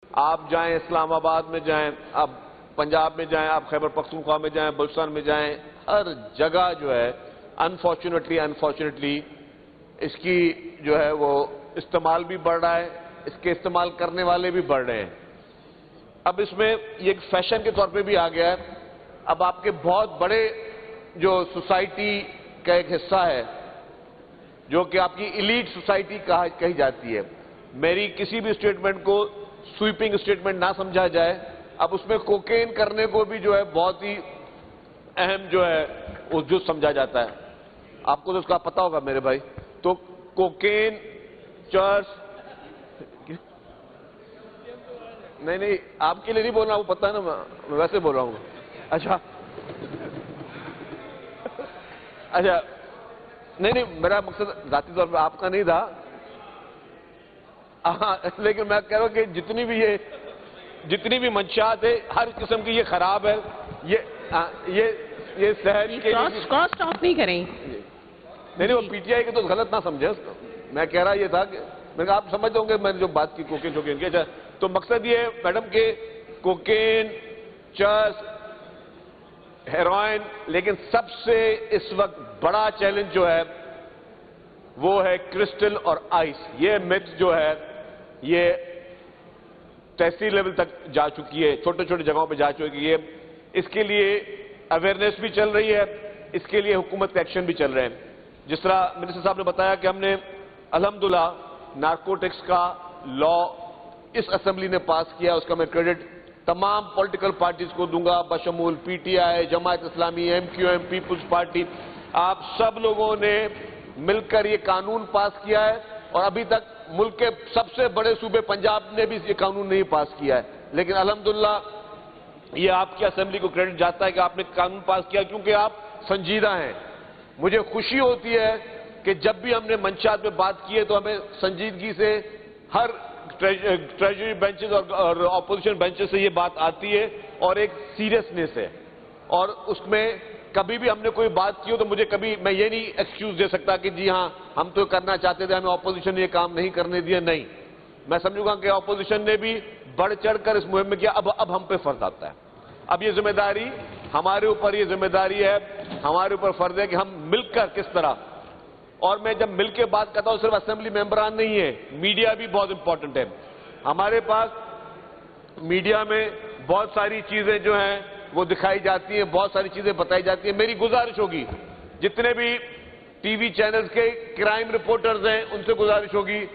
آپ جائیں اسلام آباد میں جائیں، آپ پنجاب میں جائیں، آپ خیبر پختونخوا میں جائیں، بلوچستان میں جائیں، ہر جگہ جو ہے انفارچونیٹلی اس کی جو ہے وہ استعمال بھی بڑھ رہا ہے، اس کے استعمال کرنے والے بھی بڑھ رہے ہیں۔ اب اس میں یہ ایک فیشن کے طور پہ بھی آ گیا ہے۔ اب آپ کے بہت بڑے جو سوسائٹی کا ایک حصہ ہے، جو کہ آپ کی ایلیٹ سوسائٹی کہی جاتی ہے، میری کسی بھی اسٹیٹمنٹ کو سویپنگ اسٹیٹمنٹ نہ سمجھا جائے، اب اس میں کوکین کرنے کو بھی جو ہے بہت ہی اہم جو ہے وہ جز سمجھا جاتا ہے۔ آپ کو تو اس کا پتہ ہوگا میرے بھائی۔ تو کوکین، چرس، نہیں آپ کے لیے نہیں بول رہا ہوں، پتہ ہے نا، میں ویسے بول رہا ہوں۔ اچھا نہیں میرا مقصد ذاتی طور پہ آپ کا نہیں تھا، لیکن میں کہہ رہا ہوں کہ جتنی بھی منشیات ہے ہر قسم کی یہ خراب ہے۔ یہ صحت کے کاسٹ آف نہیں کریں۔ نہیں وہ پی ٹی آئی کے تو غلط نہ سمجھے، میں کہہ رہا یہ تھا کہ میں آپ سمجھتے ہوں گے میں نے جو بات کی کوکین کی۔ اچھا تو مقصد یہ ہے میڈم کہ کوکین، چرس، ہیروئن، لیکن سب سے اس وقت بڑا چیلنج جو ہے وہ ہے کرسٹل اور آئس۔ یہ مکس جو ہے یہ تحصیل لیول تک جا چکی ہے، چھوٹے چھوٹے جگہوں پہ جا چکی ہے۔ اس کے لیے اویئرنیس بھی چل رہی ہے، اس کے لیے حکومت کے ایکشن بھی چل رہے ہیں۔ جس طرح منسٹر صاحب نے بتایا کہ ہم نے الحمدللہ نارکوٹکس کا لا اس اسمبلی نے پاس کیا، اس کا میں کریڈٹ تمام پولیٹیکل پارٹیز کو دوں گا، بشمول P T I, Jamaat Islami, M Q M, peoples party. آپ سب لوگوں نے مل کر یہ قانون پاس کیا ہے، اور ابھی تک ملک کے سب سے بڑے صوبے پنجاب نے بھی یہ قانون نہیں پاس کیا ہے، لیکن الحمدللہ یہ آپ کی اسمبلی کو کریڈٹ جاتا ہے کہ آپ نے قانون پاس کیا، کیونکہ آپ سنجیدہ ہیں۔ مجھے خوشی ہوتی ہے کہ جب بھی ہم نے منشیات پہ بات کی ہے تو ہمیں سنجیدگی سے ہر ٹریجری بینچز اور اپوزیشن بینچز سے یہ بات آتی ہے، اور ایک سیریسنیس ہے، اور اس میں کبھی بھی ہم نے کوئی بات کی ہو تو مجھے کبھی میں یہ نہیں ایکسکیوز دے سکتا کہ جی ہاں ہم تو کرنا چاہتے تھے، ہمیں اپوزیشن نے یہ کام نہیں کرنے دیا۔ نہیں، میں سمجھوں گا کہ اپوزیشن نے بھی بڑھ چڑھ کر اس مہم میں کیا، اب ہم پہ فرض آتا ہے، اب یہ ذمہ داری ہمارے اوپر، یہ ذمہ داری ہے ہمارے اوپر، فرض ہے کہ ہم مل کر کس طرح، اور میں جب مل کے بات کرتا ہوں صرف اسمبلی ممبران نہیں ہے، میڈیا بھی بہت امپورٹنٹ ہے۔ ہمارے پاس میڈیا میں بہت ساری چیزیں جو ہیں وہ دکھائی جاتی ہیں، بہت ساری چیزیں بتائی جاتی ہیں۔ میری گزارش ہوگی جتنے بھی ٹی وی چینلز کے کرائم رپورٹرز ہیں ان سے گزارش ہوگی،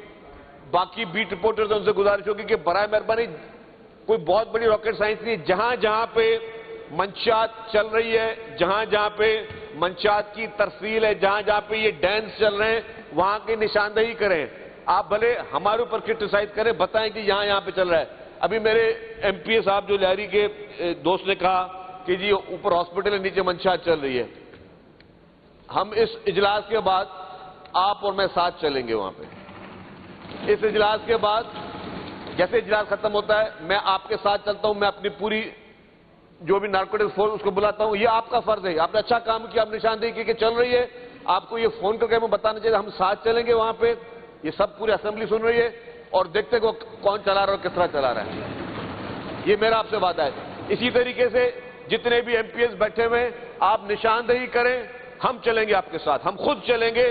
باقی بیٹ رپورٹرز ہیں ان سے گزارش ہوگی کہ برائے مہربانی کوئی بہت بڑی راکٹ سائنس نہیں، جہاں جہاں پہ منشیات چل رہی ہے، جہاں جہاں پہ منشیات کی ترسیل ہے، جہاں جہاں پہ یہ ڈینس چل رہے ہیں وہاں کی نشاندہی کریں۔ آپ بھلے ہمارے اوپر کرٹیسائز کریں، بتائیں کہ یہاں پہ چل رہا ہے۔ ابھی میرے ایم پی اے صاحب جو لہری کے دوست نے کہا کہ جی اوپر ہاسپٹل ہے، نیچے منشیات چل رہی ہے۔ ہم اس اجلاس کے بعد آپ اور میں ساتھ چلیں گے وہاں پہ۔ اس اجلاس کے بعد جیسے اجلاس ختم ہوتا ہے میں آپ کے ساتھ چلتا ہوں، میں اپنی پوری جو بھی نارکوٹکس فورس اس کو بلاتا ہوں۔ یہ آپ کا فرض ہے، آپ نے اچھا کام کیا، آپ نشاندہی کی کہ چل رہی ہے، آپ کو یہ فون کر کے ہمیں بتانا چاہیے، ہم ساتھ چلیں گے وہاں پہ۔ یہ سب پوری اسمبلی سن رہی ہے اور دیکھتے کہ کون چلا رہا ہے اور کس طرح چلا رہا ہے۔ یہ میرا آپ سے وعدہ ہے۔ اسی طریقے سے جتنے بھی ایم پی ایس بیٹھے ہوئے آپ نشاندہی کریں، ہم چلیں گے آپ کے ساتھ، ہم خود چلیں گے،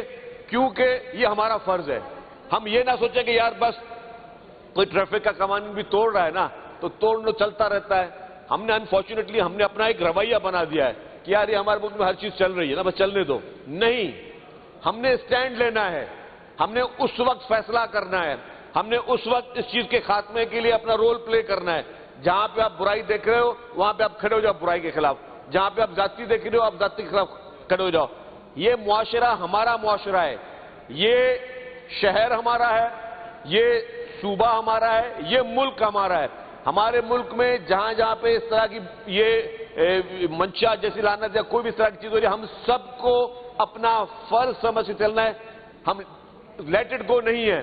کیونکہ یہ ہمارا فرض ہے۔ ہم یہ نہ سوچیں کہ یار بس کوئی ٹریفک کا قوانین بھی توڑ رہا ہے نا تو توڑنا چلتا رہتا ہے۔ ہم نے انفارچونیٹلی ہم نے اپنا ایک رویہ بنا دیا ہے کہ یار یہ ہمارے ملک میں ہر چیز چل رہی ہے نا، بس چلنے دو۔ نہیں، ہم نے اسٹینڈ لینا ہے، ہم نے اس وقت فیصلہ کرنا ہے، ہم نے اس وقت اس چیز کے خاتمے کے لیے اپنا رول پلے کرنا ہے۔ جہاں پہ آپ برائی دیکھ رہے ہو وہاں پہ آپ کھڑے ہو جاؤ برائی کے خلاف، جہاں پہ آپ ذاتی دیکھ رہے ہو آپ ذاتی کے خلاف کھڑے ہو جاؤ۔ یہ معاشرہ ہمارا معاشرہ ہے، یہ شہر ہمارا ہے، یہ صوبہ ہمارا ہے، یہ ملک ہمارا ہے۔ ہمارے ملک میں جہاں جہاں پہ اس طرح کی یہ منشیات جیسی لعنت یا کوئی بھی اس طرح کی چیز ہو رہی ہے، ہم سب کو اپنا فرض سمجھ کے چلنا ہے، ہم لیٹ اٹ گو نہیں ہے۔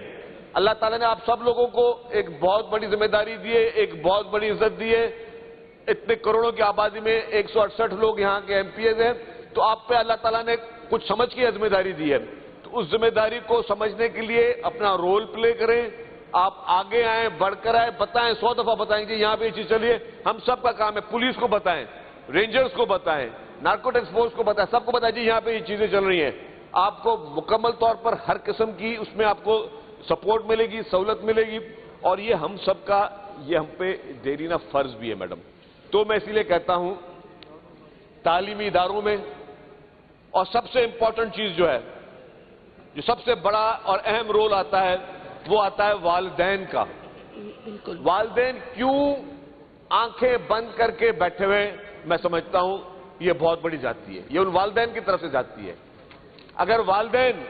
اللہ تعالیٰ نے آپ سب لوگوں کو ایک بہت بڑی ذمہ داری دی ہے، ایک بہت بڑی عزت دی ہے۔ اتنے کروڑوں کی آبادی میں 168 لوگ یہاں کے ایم پی ایز ہیں، تو آپ پہ اللہ تعالیٰ نے کچھ سمجھ کے ذمہ داری دی ہے، تو اس ذمہ داری کو سمجھنے کے لیے اپنا رول پلے کریں، آپ آگے آئیں, بڑھ کر آئیں, بتائیں, 100 دفعہ بتائیں کہ یہاں پہ یہ چیز چلیے. ہم سب کا کام ہے, پولیس کو بتائیں, رینجرز کو بتائیں, نارکوٹکس فورس کو بتائیں, سب کو بتائیں جی یہاں پہ یہ چیزیں چل رہی ہیں. آپ کو مکمل طور پر ہر قسم کی اس میں آپ کو سپورٹ ملے گی, سہولت ملے گی, اور یہ ہم سب کا, یہ ہم پہ دیرینہ فرض بھی ہے میڈم. تو میں اسی لیے کہتا ہوں تعلیمی اداروں میں, اور سب سے امپورٹنٹ چیز جو ہے, جو سب سے بڑا اور اہم رول آتا ہے, وہ آتا ہے والدین کا. والدین کیوں آنکھیں بند کر کے بیٹھے ہوئے, میں سمجھتا ہوں یہ بہت بڑی جاتی ہے, یہ ان والدین کی طرف سے جاتی ہے. اگر والدین,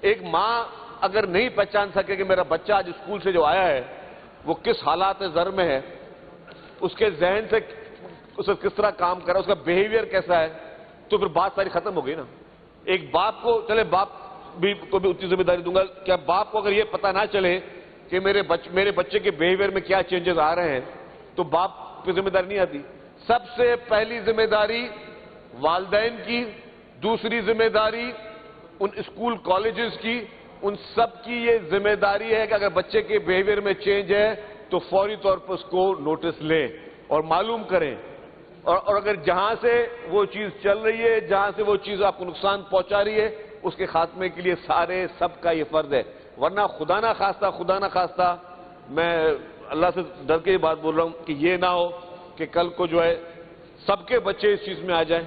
ایک ماں اگر نہیں پہچان سکے کہ میرا بچہ آج اسکول سے جو آیا ہے وہ کس حالات زر میں ہے, اس کے ذہن سے اسے کس طرح کام کر رہا ہے, اس کا بیہیویئر کیسا ہے, تو پھر بات ساری ختم ہو گئی نا. ایک باپ کو, چلے باپ بھی کو بھی اتنی ذمہ داری دوں گا, کیا باپ کو اگر یہ پتہ نہ چلے کہ میرے بچے کے بیہیویئر میں کیا چینجز آ رہے ہیں, تو باپ کی ذمہ داری نہیں آتی. سب سے پہلی ذمہ داری والدین کی, دوسری ذمہ داری ان اسکول کالجز کی, ان سب کی یہ ذمہ داری ہے کہ اگر بچے کے بیہیویئر میں چینج ہے تو فوری طور پر اس کو نوٹس لیں اور معلوم کریں, اور اگر جہاں سے وہ چیز چل رہی ہے, جہاں سے وہ چیز آپ کو نقصان پہنچا رہی ہے, اس کے خاتمے کے لیے سارے سب کا یہ فرض ہے. ورنہ خدا نہ خواستہ میں اللہ سے ڈر کے یہ بات بول رہا ہوں کہ یہ نہ ہو کہ کل کو جو ہے سب کے بچے اس چیز میں آ جائیں.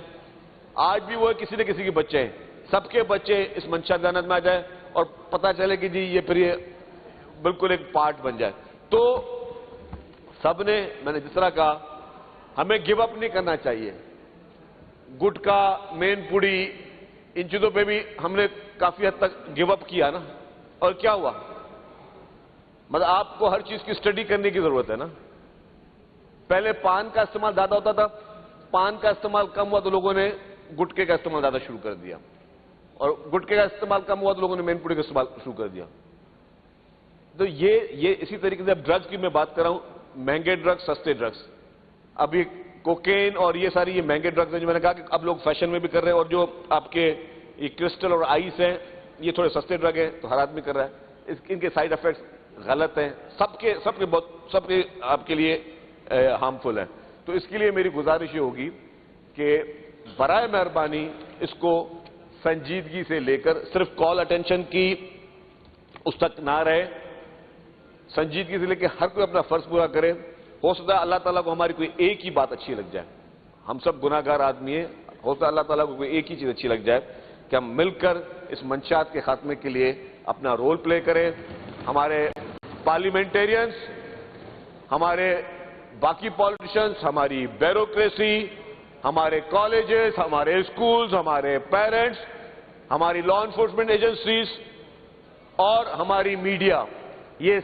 آج بھی وہ ہے کسی نہ کسی کے بچے ہیں, سب کے بچے اس منشا ذہانت میں آ جائیں اور پتہ چلے کہ جی یہ پھر یہ بالکل ایک پارٹ بن جائے. تو سب نے, میں نے جس طرح کہا, ہمیں گیو اپ نہیں کرنا چاہیے. گٹکا, مین پوڑی, ان چیزوں پہ بھی ہم نے کافی حد تک گیو اپ کیا نا, اور کیا ہوا, مطلب آپ کو ہر چیز کی اسٹڈی کرنے کی ضرورت ہے نا. پہلے پان کا استعمال زیادہ ہوتا تھا, پان کا استعمال کم ہوا تو لوگوں نے گٹکے کا استعمال زیادہ شروع کر دیا, اور گٹکے کا استعمال کم ہوا تو لوگوں نے مین پوڑی کا استعمال شروع کر دیا. تو یہ اسی طریقے سے اب ڈرگز کی میں بات کر رہا ہوں, مہنگے ڈرگز, سستے ڈرگز. ابھی کوکین اور یہ ساری یہ مہنگے ڈرگز ہیں جو میں نے کہا کہ اب لوگ فیشن میں بھی کر رہے ہیں, اور جو آپ کے یہ کرسٹل اور آئس ہیں یہ تھوڑے سستے ڈرگ ہیں تو ہر آدمی کر رہا ہے. ان کے سائیڈ افیکٹس غلط ہیں, سب کے آپ کے لیے ہارمفل ہیں. تو اس کے لیے میری گزارش یہ ہوگی کہ برائے مہربانی اس کو سنجیدگی سے لے کر, صرف کال اٹینشن کی اس تک نہ رہے, سنجیدگی سے لے کے ہر کوئی اپنا فرض پورا کرے. ہو سکتا ہے اللہ تعالیٰ کو ہماری کوئی ایک ہی بات اچھی لگ جائے, ہم سب گناہ گار آدمی ہیں, ہو سکتا ہے اللہ تعالیٰ کو کوئی ایک ہی چیز اچھی لگ جائے کہ ہم مل کر اس منشیات کے خاتمے کے لیے اپنا رول پلے کریں. ہمارے پارلیمنٹیرینز, ہمارے باقی پالیٹیشنز, ہماری بیوروکریسی, ہمارے کالجز, ہمارے اسکولز, ہمارے پیرنٹس, ہماری لا انفورسمنٹ ایجنسیز اور ہماری میڈیا, یہ